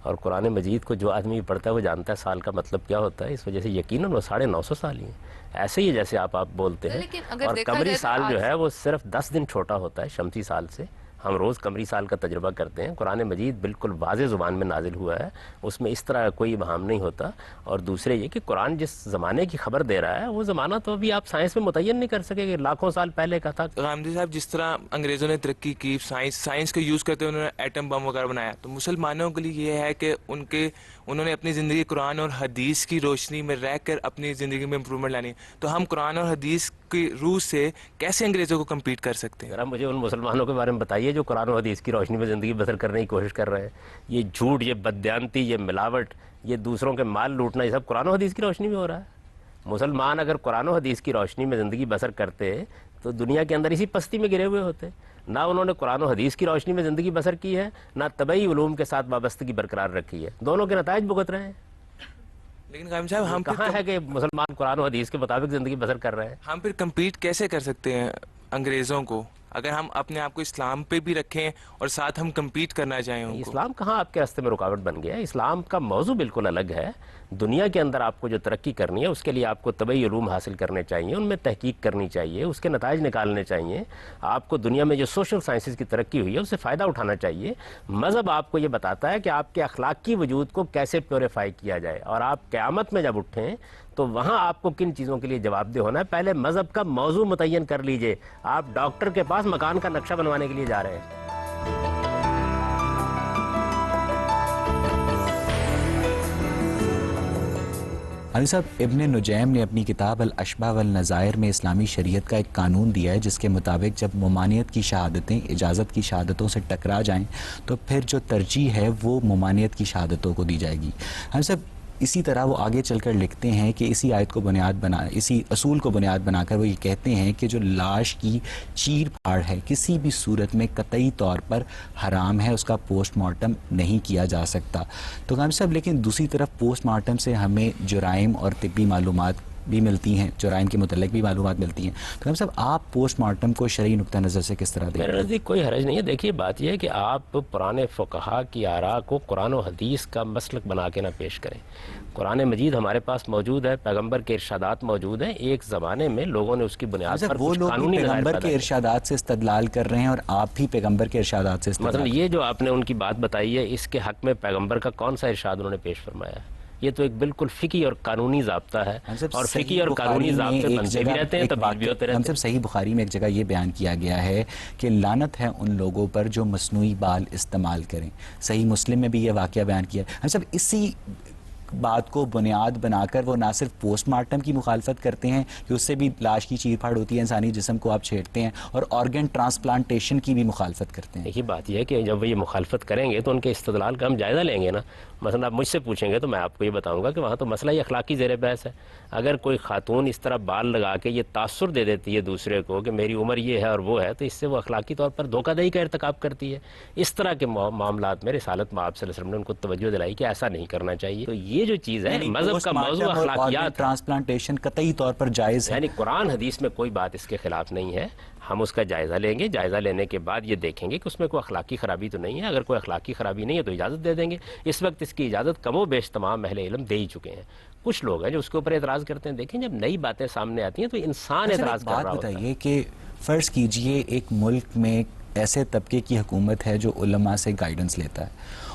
اور قرآن مجید کو جو آدمی پڑھتا ہے وہ جانتا ہے سال کا مطلب کیا ہوتا ہے. اس وجہ سے یقیناً وہ 950 سال ہی ہیں. ایسے ہی جیسے آپ بولتے ہیں. اور قمری سال جو ہے وہ صرف 10 دن چھوٹا ہوتا ہے شمسی سال سے. ہم روز قمری سال کا تجربہ کرتے ہیں. قرآن مجید بالکل واضح زبان میں نازل ہوا ہے، اس میں اس طرح کوئی ابہام نہیں ہوتا. اور دوسرے یہ کہ قرآن جس زمانے کی خبر دے رہا ہے وہ زمانہ تو ابھی آپ سائنس میں متعین نہیں کر سکے کہ لاکھوں سال پہلے کا تھا. غامدی صاحب، جس طرح انگریزوں نے ترقی کی، سائنس کو یوز کرتے انہوں نے ایٹم بم وغیرہ بنایا، تو مسلمانوں کے لیے یہ ہے کہ انہوں نے اپنی زندگی قرآن اور حدیث کی روشنی میں رہ کر اپنی زندگی میں امپرومنٹ لانی. تو ہم قرآن اور حدیث کی روح سے کیسے انگریزوں کو کمپیٹ کر سکتے ہیں؟ ذرا مجھے ان مسلمانوں کے بارے میں بتائیے جو قرآن و حدیث کی روشنی میں زندگی بسر کرنے کی کوشش کر رہے ہیں. یہ جھوٹ، یہ بددیانتی، یہ ملاوٹ، یہ دوسروں کے مال لوٹنا، یہ سب قرآن و حدیث کی روشنی میں ہو رہا ہے. مسلمان اگر قرآن و حدیث کی روشنی میں زندگی بسر کرتے تو دنیا کے اندر اسی پستی میں گرے ہوئے ہوتے. نہ انہوں نے قرآن و حدیث کی روشنی میں زندگی بسر کی ہے، نہ طبعی علوم کے ساتھ وابستگی برقرار رکھی ہے. دونوں کے نتائج بھگت رہے ہیں. لیکن غام صاحب، ہم کہاں ہے کہ مسلمان قرآن و حدیث کے مطابق زندگی بسر کر رہے ہیں؟ ہم پھر کمپیٹ کیسے کر سکتے ہیں انگریزوں کو اگر ہم اپنے آپ کو اسلام پہ بھی رکھیں اور ساتھ ہم کمپیٹ کرنا چاہیں ان کو. اسلام کہاں آپ کے راستے میں رکاوٹ بن گیا ہے؟ اسلام کا موضوع بالکل الگ ہے. دنیا کے اندر آپ کو جو ترقی کرنی ہے اس کے لیے آپ کو طبعی علوم حاصل کرنے چاہیے, ان میں تحقیق کرنی چاہیے, اس کے نتائج نکالنے چاہیے. آپ کو دنیا میں جو سوشل سائنسز کی ترقی ہوئی ہے اس سے فائدہ اٹھانا چاہیے. مذہب آپ کو یہ بتاتا ہے کہ آپ کے اخلاقی وجود کو کیسے پیوریفائی کیا جائے, اور آپ قیامت میں جب اٹھیں تو وہاں آپ کو کن چیزوں کے لیے جواب دہ ہونا ہے. پہلے مذہب کا موضوع متعین کر لیجئے. آپ ڈاکٹر کے پاس مکان کا نقشہ بنوانے کے لیے جا رہے ہیں. علی صاحب, ابن نجیم نے اپنی کتاب الاشباح والنظائر میں اسلامی شریعت کا ایک قانون دیا ہے جس کے مطابق جب ممانعت کی شہادتیں اجازت کی شہادتوں سے ٹکرا جائیں تو پھر جو ترجیح ہے وہ ممانعت کی شہادتوں کو دی جائے گی. علی صاحب, اسی طرح وہ آگے چل کر لکھتے ہیں کہ اسی آیت کو اسی اصول کو بنیاد بنا کر وہ یہ کہتے ہیں کہ جو لاش کی چیر پھاڑ ہے کسی بھی صورت میں قطعی طور پر حرام ہے, اس کا پوسٹ مارٹم نہیں کیا جا سکتا. تو غام صاحب, لیکن دوسری طرف پوسٹ مارٹم سے ہمیں جرائم اور طبی معلومات بھی ملتی ہیں, جرائم کے متعلق بھی معلومات ملتی ہیں. تو غام صاحب, آپ پوسٹ مارٹم کو شرعی نقطہ نظر سے کس طرح میرے نزدیک کوئی حرج نہیں ہے. دیکھیے بات یہ ہے کہ آپ پرانے فقہا کی آراء کو قرآن و حدیث کا مسلک بنا کے نہ پیش کریں. قرآن مجید ہمارے پاس موجود ہے, پیغمبر کے ارشادات موجود ہیں. ایک زمانے میں لوگوں نے اس کی بنیاد پر وہ کچھ لوگ قانونی پیغمبر کے ارشادات سے استدلال کر رہے ہیں اور آپ بھی پیغمبر کے ارشادات سے استدلال. مطلب یہ جو آپ نے ان کی بات بتائی ہے, اس کے حق میں پیغمبر کا کون سا ارشاد انہوں نے پیش فرمایا ہے؟ یہ تو ایک بالکل فقہی اور قانونی ضابطہ ہے, اور فقہی اور قانونی ضابطے بنتے بھی رہتے ہیں, تبدیل بھی ہوتے رہتے ہیں. ہم سب صحیح بخاری میں ایک جگہ یہ بیان کیا گیا ہے کہ لعنت ہے ان لوگوں پر جو مصنوعی بال استعمال کریں. صحیح مسلم میں بھی یہ واقعہ بیان کیا ہے. ہم سب اسی بات کو بنیاد بنا کر وہ نہ صرف پوسٹ مارٹم کی مخالفت کرتے ہیں کہ اس سے بھی لاش کی چیر پھاڑ ہوتی ہے, انسانی جسم کو آپ چھیڑتے ہیں, اور آرگن ٹرانسپلانٹیشن کی بھی مخالفت کرتے ہیں. دیکھیے بات یہ ہے کہ جب وہ یہ مخالفت کریں گے تو ان کے استدلال کا ہم جائزہ لیں گے نا. مثلا آپ مجھ سے پوچھیں گے تو میں آپ کو یہ بتاؤں گا کہ وہاں تو مسئلہ یہ اخلاقی زیر بحث ہے. اگر کوئی خاتون اس طرح بال لگا کے یہ تاثر دے دیتی ہے دوسرے کو کہ میری عمر یہ ہے اور وہ ہے, تو اس سے وہ اخلاقی طور پر دھوکہ دہی کا ارتکاب کرتی ہے. اس طرح کے معاملات میں رسالت مآب صلی اللہ علیہ وسلم نے ان کو توجہ دلائی کہ ایسا نہیں کرنا چاہیے. تو یہ جو چیز ہے مذہب کا موضوع اخلاقیات, ٹرانسپلانٹیشن قطعی طور پر جائز ہے. یعنی قرآن حدیث میں کوئی بات اس کے خلاف نہیں ہے. ہم اس کا جائزہ لیں گے, جائزہ لینے کے بعد یہ دیکھیں گے کہ اس میں کوئی اخلاقی خرابی تو نہیں ہے. اگر کوئی اخلاقی خرابی نہیں ہے تو اجازت دے دیں گے. اس وقت اس کی اجازت کم و بیش تمام اہل علم دے ہی چکے ہیں. کچھ لوگ ہیں جو اس کے اوپر اعتراض کرتے ہیں. دیکھیں جب نئی باتیں سامنے آتی ہیں تو انسان اعتراض کر رہا ہوتا ہے. بتائیے کہ فرض کیجئے ایک ملک میں ایسے طبقے کی حکومت ہے جو علماء سے گائیڈنس لیتا ہے,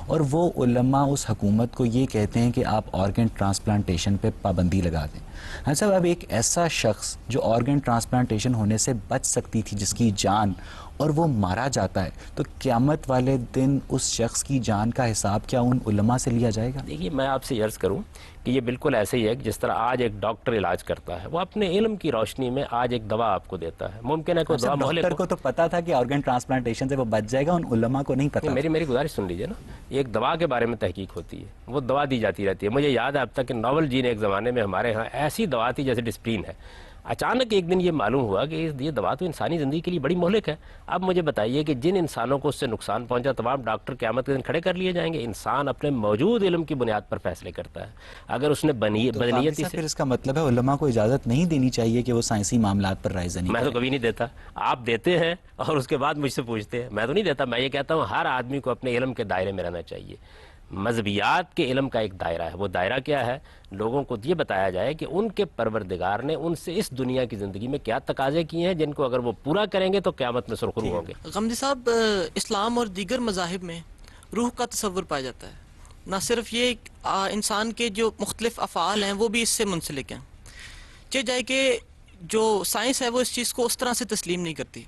اور وہ علماء اس حکومت کو یہ کہتے ہیں کہ آپ آرگن ٹرانسپلانٹیشن پہ پابندی لگا دیں. ہاں صاحب, اب ایک ایسا شخص جو آرگن ٹرانسپلانٹیشن ہونے سے بچ سکتی تھی, جس کی جان, اور وہ مارا جاتا ہے, تو قیامت والے دن اس شخص کی جان کا حساب کیا ان علماء سے لیا جائے گا؟ دیکھیے میں آپ سے عرض کروں کہ یہ بالکل ایسے ہی ہے کہ جس طرح آج ایک ڈاکٹر علاج کرتا ہے, وہ اپنے علم کی روشنی میں آج ایک دوا آپ کو دیتا ہے. ممکن ہے کوئی دوا ڈاکٹر کو تو پتا تھا کہ آرگن ٹرانسپلانٹیشن سے وہ بچ جائے گا, ان علماء کو نہیں پتا. میری گزارش سن لیجیے نا. ایک دوا کے بارے میں تحقیق ہوتی ہے, وہ دوا دی جاتی رہتی ہے. مجھے یاد ہے اب تک کہ ناول جی نے ایک زمانے میں ہمارے ہاں ایسی دوا تھی جیسے ڈسپرین ہے. اچانک ایک دن یہ معلوم ہوا کہ یہ دوا تو انسانی زندگی کے لیے بڑی مہلک ہے. اب مجھے بتائیے کہ جن انسانوں کو اس سے نقصان پہنچا تمام ڈاکٹر قیامت کے دن کھڑے کر لیے جائیں گے؟ انسان اپنے موجود علم کی بنیاد پر فیصلے کرتا ہے. اگر اس نے بدنیتی سے, پھر اس کا مطلب ہے علماء کو اجازت نہیں دینی چاہیے کہ وہ سائنسی معاملات پر رائے زنی کریں. میں تو کبھی نہیں دیتا. آپ دیتے ہیں اور اس کے بعد مجھ سے پوچھتے ہیں. میں تو نہیں دیتا. میں یہ کہتا ہوں ہر آدمی کو اپنے علم کے دائرے میں رہنا چاہیے. مذہبیات کے علم کا ایک دائرہ ہے. وہ دائرہ کیا ہے؟ لوگوں کو یہ بتایا جائے کہ ان کے پروردگار نے ان سے اس دنیا کی زندگی میں کیا تقاضے کیے ہیں جن کو اگر وہ پورا کریں گے تو قیامت میں سرخرو ہوں گے. غمدی صاحب, اسلام اور دیگر مذاہب میں روح کا تصور پایا جاتا ہے. نہ صرف یہ انسان کے جو مختلف افعال ہیں وہ بھی اس سے منسلک ہیں. چاہے جائے کہ جو سائنس ہے وہ اس چیز کو اس طرح سے تسلیم نہیں کرتی.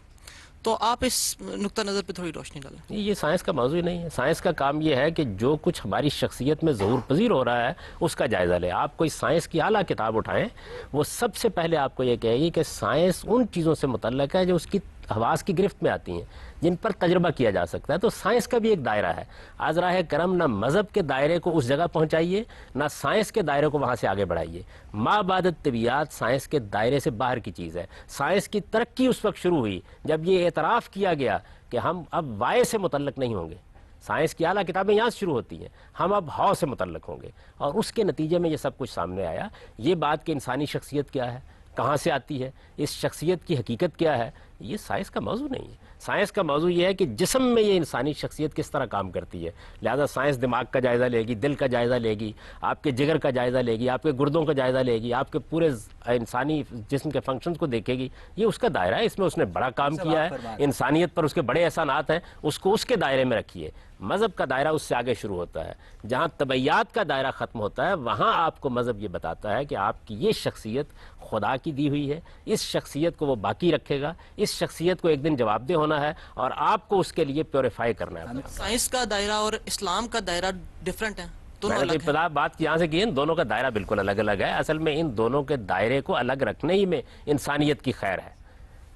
تو آپ اس نقطہ نظر پہ تھوڑی روشنی ڈالیں. یہ سائنس کا موضوع نہیں ہے. سائنس کا کام یہ ہے کہ جو کچھ ہماری شخصیت میں ظہور پذیر ہو رہا ہے اس کا جائزہ لے. آپ کوئی سائنس کی اعلیٰ کتاب اٹھائیں, وہ سب سے پہلے آپ کو یہ کہے گی کہ سائنس ان چیزوں سے متعلق ہے جو اس کی حواس کی گرفت میں آتی ہیں, جن پر تجربہ کیا جا سکتا ہے. تو سائنس کا بھی ایک دائرہ ہے. از راہ کرم نہ مذہب کے دائرے کو اس جگہ پہنچائیے, نہ سائنس کے دائرے کو وہاں سے آگے بڑھائیے. ما بعد طبیعیات سائنس کے دائرے سے باہر کی چیز ہے. سائنس کی ترقی اس وقت شروع ہوئی جب یہ اعتراف کیا گیا کہ ہم اب وائے سے متعلق نہیں ہوں گے. سائنس کی اعلیٰ کتابیں یہاں سے شروع ہوتی ہیں, ہم اب ہوا سے متعلق ہوں گے. اور اس کے نتیجے میں یہ سب کچھ سامنے آیا. یہ بات کہ انسانی شخصیت کیا ہے, کہاں سے آتی ہے, اس شخصیت کی حقیقت کیا ہے, یہ سائنس کا موضوع نہیں ہے. سائنس کا موضوع یہ ہے کہ جسم میں یہ انسانی شخصیت کس طرح کام کرتی ہے. لہذا سائنس دماغ کا جائزہ لے گی, دل کا جائزہ لے گی, آپ کے جگر کا جائزہ لے گی, آپ کے گردوں کا جائزہ لے گی, آپ کے پورے انسانی جسم کے فنکشنز کو دیکھے گی. یہ اس کا دائرہ ہے, اس میں اس نے بڑا کام کیا ہے, انسانیت پر اس کے بڑے احسانات ہیں, اس کو اس کے دائرے میں رکھیے. مذہب کا دائرہ اس سے آگے شروع ہوتا ہے. جہاں طبعیات کا دائرہ ختم ہوتا ہے وہاں آپ کو مذہب یہ بتاتا ہے کہ آپ کی یہ شخصیت خدا کی دی ہوئی ہے, اس شخصیت کو وہ باقی رکھے گا, اس شخصیت کو ایک دن جواب دہ ہونا ہے اور آپ کو اس کے لیے پیوریفائی کرنا ہے. سائنس کا دائرہ اور اسلام کا دائرہ ڈیفرنٹ ہے, میں نے ابتدا بات یہاں سے کی, ان دونوں کا دائرہ بالکل الگ الگ ہے. اصل میں ان دونوں کے دائرے کو الگ رکھنے ہی میں انسانیت کی خیر ہے.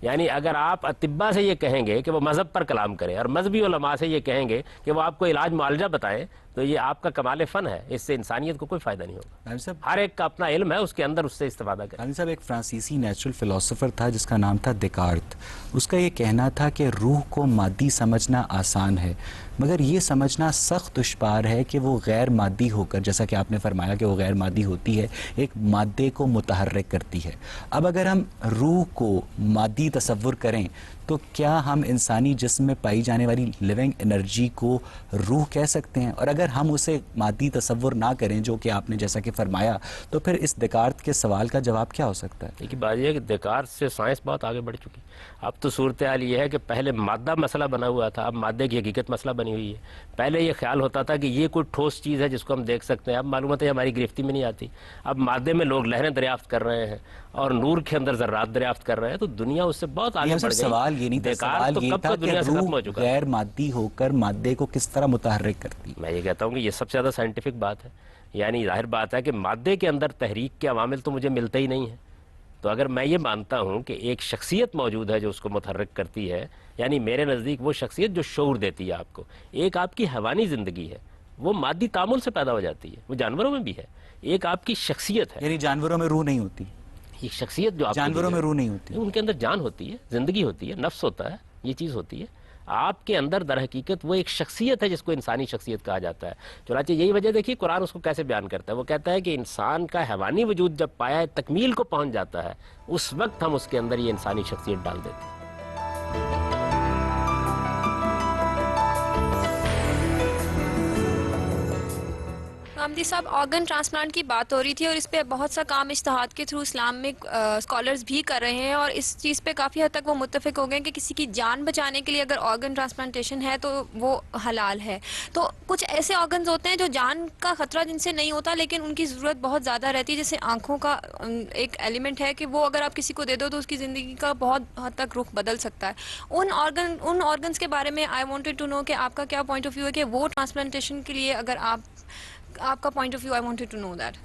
یعنی اگر آپ اطباء سے یہ کہیں گے کہ وہ مذہب پر کلام کریں اور مذہبی علماء سے یہ کہیں گے کہ وہ آپ کو علاج معالجہ بتائیں, تو یہ آپ کا کمال فن ہے, اس سے انسانیت کو کوئی فائدہ نہیں ہوگا. ہر ایک کا اپنا علم ہے, اس کے اندر اس سے استفادہ کریں. عالم صاحب, ایک فرانسیسی نیچرل فلسفر تھا جس کا نام تھا دیکارت. اس کا یہ کہنا تھا کہ روح کو مادی سمجھنا آسان ہے مگر یہ سمجھنا سخت دشوار ہے کہ وہ غیر مادی ہو کر, جیسا کہ آپ نے فرمایا کہ وہ غیر مادی ہوتی ہے, ایک مادے کو متحرک کرتی ہے. اب اگر ہم روح کو مادی تصور کریں تو کیا ہم انسانی جسم میں پائی جانے والی لیونگ انرجی کو روح کہہ سکتے ہیں؟ اور اگر ہم اسے مادی تصور نہ کریں, جو کہ آپ نے جیسا کہ فرمایا, تو پھر اس دیکارت کے سوال کا جواب کیا ہو سکتا ہے؟ ایک بات یہ ہے کہ دیکارت سے سائنس بہت آگے بڑھ چکی. اب تو صورتحال یہ ہے کہ پہلے مادہ مسئلہ بنا ہوا تھا, اب مادے کی حقیقت مسئلہ بنی ہوئی ہے. پہلے یہ خیال ہوتا تھا کہ یہ کوئی ٹھوس چیز ہے جس کو ہم دیکھ سکتے ہیں, اب معلومات ہے ہماری گرفتی میں نہیں آتی. اب مادے میں لوگ لہریں دریافت کر رہے ہیں اور نور کے اندر ذرات دریافت کر رہے ہیں, تو دنیا اس سے بہت آگے بڑھ گئی. سوال یہ نہیں تھا, سوال یہ تھا کہ روح غیر مادی ہو کر مادے کو کس طرح متحرک کرتی. میں یہ کہتا ہوں کہ یہ سب سے زیادہ سائنٹیفک بات ہے. یعنی ظاہر بات ہے کہ مادے کے اندر تحریک کے عوامل تو مجھے ملتے ہی نہیں ہیں. تو اگر میں یہ مانتا ہوں کہ ایک شخصیت موجود ہے جو اس کو متحرک کرتی ہے, یعنی میرے نزدیک وہ شخصیت جو شعور دیتی ہے آپ کو, ایک آپ کی حیوانی زندگی ہے, وہ مادی تعامل سے پیدا ہو جاتی ہے, وہ جانوروں میں بھی ہے. ایک آپ کی شخصیت ہے, یعنی جانوروں میں روح نہیں ہوتی. ایک شخصیت جو جانوروں میں روح نہیں ہوتی, ان کے اندر جان ہوتی ہے, زندگی ہوتی ہے, نفس ہوتا ہے, یہ چیز ہوتی ہے. آپ کے اندر در حقیقت وہ ایک شخصیت ہے جس کو انسانی شخصیت کہا جاتا ہے. چنانچہ یہی وجہ دیکھیے قرآن اس کو کیسے بیان کرتا ہے. وہ کہتا ہے کہ انسان کا حیوانی وجود جب پایا تکمیل کو پہنچ جاتا ہے, اس وقت ہم اس کے اندر یہ انسانی شخصیت ڈال دیتے ہیں. غامدی صاحب, آرگن ٹرانسپلانٹ کی بات ہو رہی تھی اور اس پہ بہت سا کام اجتہاد کے تھرو اسلام میں اسکالرز بھی کر رہے ہیں, اور اس چیز پہ کافی حد تک وہ متفق ہو گئے کہ کسی کی جان بچانے کے لیے اگر آرگن ٹرانسپلانٹیشن ہے تو وہ حلال ہے. تو کچھ ایسے آرگنز ہوتے ہیں جو جان کا خطرہ جن سے نہیں ہوتا لیکن ان کی ضرورت بہت زیادہ رہتی ہے, جیسے آنکھوں کا ایک ایلیمنٹ ہے کہ وہ اگر آپ کسی کو دے دو تو اس کی زندگی کا بہت حد تک رخ بدل سکتا ہے. ان آرگنز کے بارے میں آئی وانٹڈ ٹو نو کہ آپ کا کیا پوائنٹ آف ویو ہے کہ وہ ٹرانسپلانٹیشن کے لیے اگر آپ کا point of view, I wanted to know that.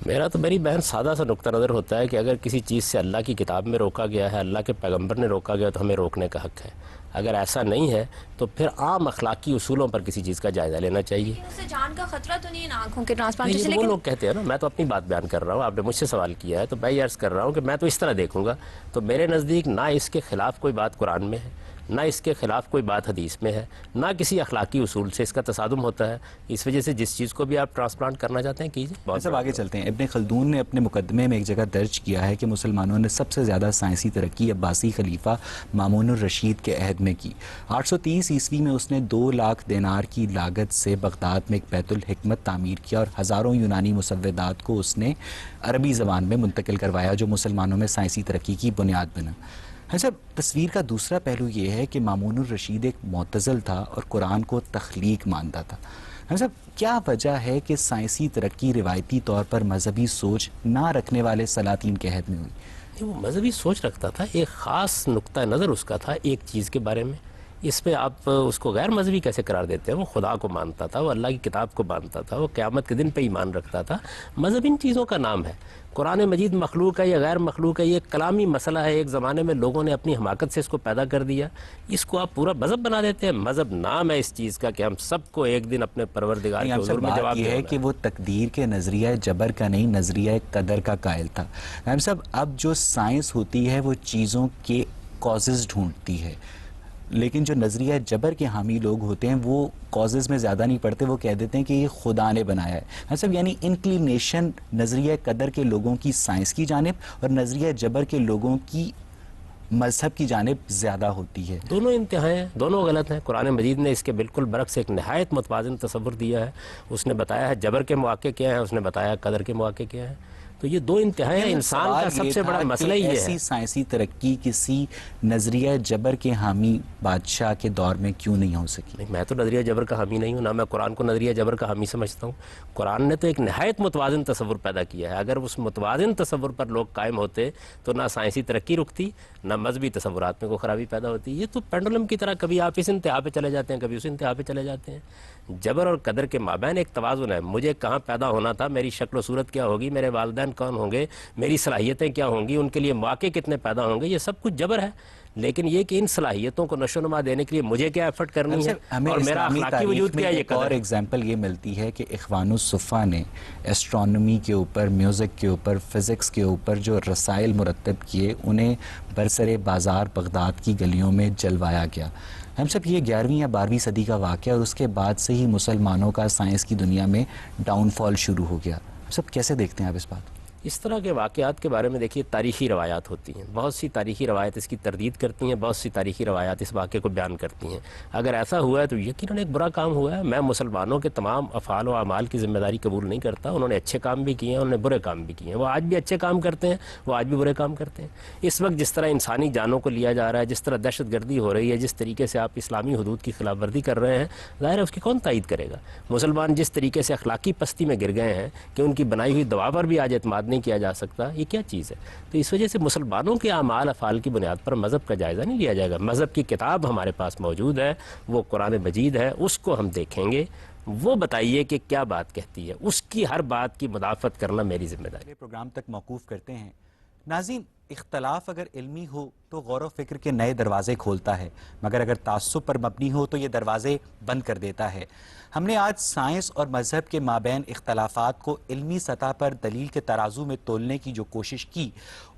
میرا تو میری بہن سادہ سا نقطہ نظر ہوتا ہے کہ اگر کسی چیز سے اللہ کی کتاب میں روکا گیا ہے, اللہ کے پیغمبر نے روکا گیا, تو ہمیں روکنے کا حق ہے. اگر ایسا نہیں ہے تو پھر عام اخلاقی اصولوں پر کسی چیز کا جائزہ لینا چاہیے. اس سے جان کا خطرہ تو نہیں ہے نا آنکھوں کے ٹرانسپلانٹیشن, وہ لوگ کہتے ہیں نا, میں تو اپنی بات بیان کر رہا ہوں, آپ نے مجھ سے سوال کیا ہے تو میں یہ عرض کر رہا ہوں کہ میں تو اس طرح دیکھوں گا. تو میرے نزدیک نہ اس کے خلاف کوئی بات قرآن میں ہے, نہ اس کے خلاف کوئی بات حدیث میں ہے, نہ کسی اخلاقی اصول سے اس کا تصادم ہوتا ہے. اس وجہ سے جس چیز کو بھی آپ ٹرانسپلانٹ کرنا چاہتے ہیں کیجیے. بہت سب آگے چلتے ہیں. ابن خلدون نے اپنے مقدمے میں ایک جگہ درج کیا ہے کہ مسلمانوں نے سب سے زیادہ سائنسی ترقی عباسی خلیفہ مامون الرشید کے عہد میں کی. 830 عیسوی میں اس نے 2 لاکھ دینار کی لاگت سے بغداد میں ایک بیت الحکمت تعمیر کیا اور ہزاروں یونانی مسودات کو اس نے عربی زبان میں منتقل کروایا, جو مسلمانوں میں سائنسی ترقی کی بنیاد بنا. اچھا, تصویر کا دوسرا پہلو یہ ہے کہ مامون الرشید ایک معتزل تھا اور قرآن کو تخلیق مانتا تھا. اچھا, کیا وجہ ہے کہ سائنسی ترقی روایتی طور پر مذہبی سوچ نہ رکھنے والے سلاطین کے عہد میں ہوئی؟ وہ مذہبی سوچ رکھتا تھا, ایک خاص نقطہ نظر اس کا تھا ایک چیز کے بارے میں. اس پہ آپ اس کو غیر مذہبی کیسے قرار دیتے ہیں؟ وہ خدا کو مانتا تھا, وہ اللہ کی کتاب کو مانتا تھا, وہ قیامت کے دن پہ ایمان رکھتا تھا. مذہب ان چیزوں کا نام ہے. قرآن مجید مخلوق ہے یا غیر مخلوق ہے, یہ کلامی مسئلہ ہے. ایک زمانے میں لوگوں نے اپنی حماقت سے اس کو پیدا کر دیا, اس کو آپ پورا مذہب بنا دیتے ہیں. مذہب نام ہے اس چیز کا کہ ہم سب کو ایک دن اپنے پروردگار کے حضور میں جواب یہ ہے کہ وہ تقدیر کے نظریہ جبر کا نہیں, نظریہ قدر کا قائل تھا. ہم سب اب جو سائنس ہوتی ہے وہ چیزوں کے کازز ڈھونڈتی ہے, لیکن جو نظریہ جبر کے حامی لوگ ہوتے ہیں وہ کازز میں زیادہ نہیں پڑتے, وہ کہہ دیتے ہیں کہ یہ خدا نے بنایا ہے. سب یعنی انکلینیشن نظریہ قدر کے لوگوں کی سائنس کی جانب اور نظریہ جبر کے لوگوں کی مذہب کی جانب زیادہ ہوتی ہے؟ دونوں انتہائیں ہیں، دونوں غلط ہیں۔ قرآن مجید نے اس کے بالکل برعکس ایک نہایت متوازن تصور دیا ہے۔ اس نے بتایا ہے جبر کے مواقع کیا ہیں، اس نے بتایا قدر کے مواقع کیا ہیں۔ تو یہ دو انتہائیں ہیں۔ انسان کا سب سے بڑا مسئلہ یہ ہے ایسی سائنسی ترقی کسی نظریہ جبر کے حامی بادشاہ کے دور میں کیوں نہیں ہو سکی؟ میں تو نظریہ جبر کا حامی نہیں ہوں، نہ میں قرآن کو نظریہ جبر کا حامی سمجھتا ہوں۔ قرآن نے تو ایک نہایت متوازن تصور پیدا کیا ہے۔ اگر اس متوازن تصور پر لوگ قائم ہوتے تو نہ سائنسی ترقی رکتی، نہ مذہبی تصورات میں کوئی خرابی پیدا ہوتی۔ یہ تو پینڈولم کی طرح کبھی آپ اس انتہا پہ چلے جاتے ہیں، کبھی اس انتہا پہ چلے جاتے ہیں۔ جبر اور قدر کے مابین ایک توازن ہے۔ مجھے کہاں پیدا ہونا تھا، میری شکل و صورت کیا ہوگی، میرے والدین کون ہوں گے، میری صلاحیتیں کیا ہوں گی، ان کے لیے مواقع کتنے پیدا ہوں گے، یہ سب کچھ جبر ہے۔ لیکن یہ کہ ان صلاحیتوں کو نشو و نما دینے کے لیے مجھے کیا ایفرٹ کرنی ہے اور میرا اخلاقی وجود کیا ہے، یہ اور قدر ہے۔ ایگزامپل یہ ملتی ہے کہ اخوان الصفا نے ایسٹرونومی کے اوپر، میوزک کے اوپر، فزکس کے اوپر جو رسائل مرتب کیے انہیں برسر بازار بغداد کی گلیوں میں جلوایا گیا۔ ہم سب یہ 11ویں یا 12ویں صدی کا واقعہ اور اس کے بعد سے ہی مسلمانوں کا سائنس کی دنیا میں ڈاؤن فال شروع ہو گیا۔ ہم سب کیسے دیکھتے ہیں آپ اس بات؟ اس طرح کے واقعات کے بارے میں دیکھیے تاریخی روایات ہوتی ہیں، بہت سی تاریخی روایت اس کی تردید کرتی ہیں، بہت سی تاریخی روایات اس واقعے کو بیان کرتی ہیں۔ اگر ایسا ہوا ہے تو یقیناً ایک برا کام ہوا ہے۔ میں مسلمانوں کے تمام افعال و اعمال کی ذمہ داری قبول نہیں کرتا۔ انہوں نے اچھے کام بھی کیے ہیں، انہوں نے برے کام بھی کیے ہیں، وہ آج بھی اچھے کام کرتے ہیں، وہ آج بھی برے کام کرتے ہیں۔ اس وقت جس طرح انسانی جانوں کو لیا جا رہا ہے، جس طرح دہشت گردی ہو رہی ہے، جس طریقے سے آپ اسلامی حدود کی خلاف ورزی کر رہے ہیں، ظاہر ہے اس کی کون تائید کرے گا؟ مسلمان جس طریقے سے اخلاقی پستی میں گر گئے ہیں کہ ان کی بنائی ہوئی دوا پر بھی آج اعتماد نہیں کیا جا سکتا، یہ کیا چیز ہے؟ تو اس وجہ سے مسلمانوں کے اعمال افعال کی بنیاد پر مذہب کا جائزہ نہیں لیا جائے گا۔ مذہب کی کتاب ہمارے پاس موجود ہے، وہ قرآن مجید ہے، اس کو ہم دیکھیں گے۔ وہ بتائیے کہ کیا بات کہتی ہے، اس کی ہر بات کی مدافعت کرنا میری ذمہ داری۔ پروگرام تک موقوف کرتے ہیں۔ ناظرین، اختلاف اگر علمی ہو تو غور و فکر کے نئے دروازے کھولتا ہے، مگر اگر تعصب پر مبنی ہو تو یہ دروازے بند کر دیتا ہے۔ ہم نے آج سائنس اور مذہب کے مابین اختلافات کو علمی سطح پر دلیل کے ترازو میں تولنے کی جو کوشش کی،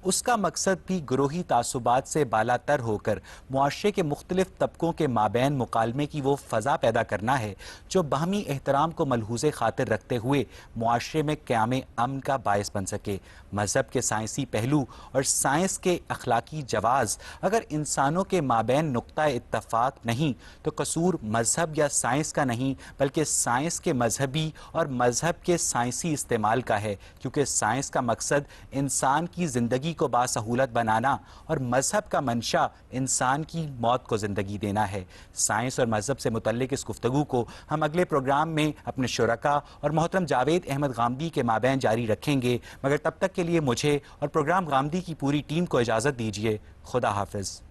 اس کا مقصد بھی گروہی تعصبات سے بالا تر ہو کر معاشرے کے مختلف طبقوں کے مابین مکالمے کی وہ فضا پیدا کرنا ہے جو باہمی احترام کو ملحوظ خاطر رکھتے ہوئے معاشرے میں قیام امن کا باعث بن سکے۔ مذہب کے سائنسی پہلو اور سائنس کے اخلاقی جواز اگر انسانوں کے مابین نقطہ اتفاق نہیں تو قصور مذہب یا سائنس کا نہیں بلکہ سائنس کے مذہبی اور مذہب کے سائنسی استعمال کا ہے، کیونکہ سائنس کا مقصد انسان کی زندگی کو باسہولت بنانا اور مذہب کا منشا انسان کی موت کو زندگی دینا ہے۔ سائنس اور مذہب سے متعلق اس گفتگو کو ہم اگلے پروگرام میں اپنے شرکاء اور محترم جاوید احمد غامدی کے مابین جاری رکھیں گے، مگر تب تک کے لیے مجھے اور پروگرام غامدی کی پوری ٹیم کو اجازت دیجیے۔ خدا حافظ۔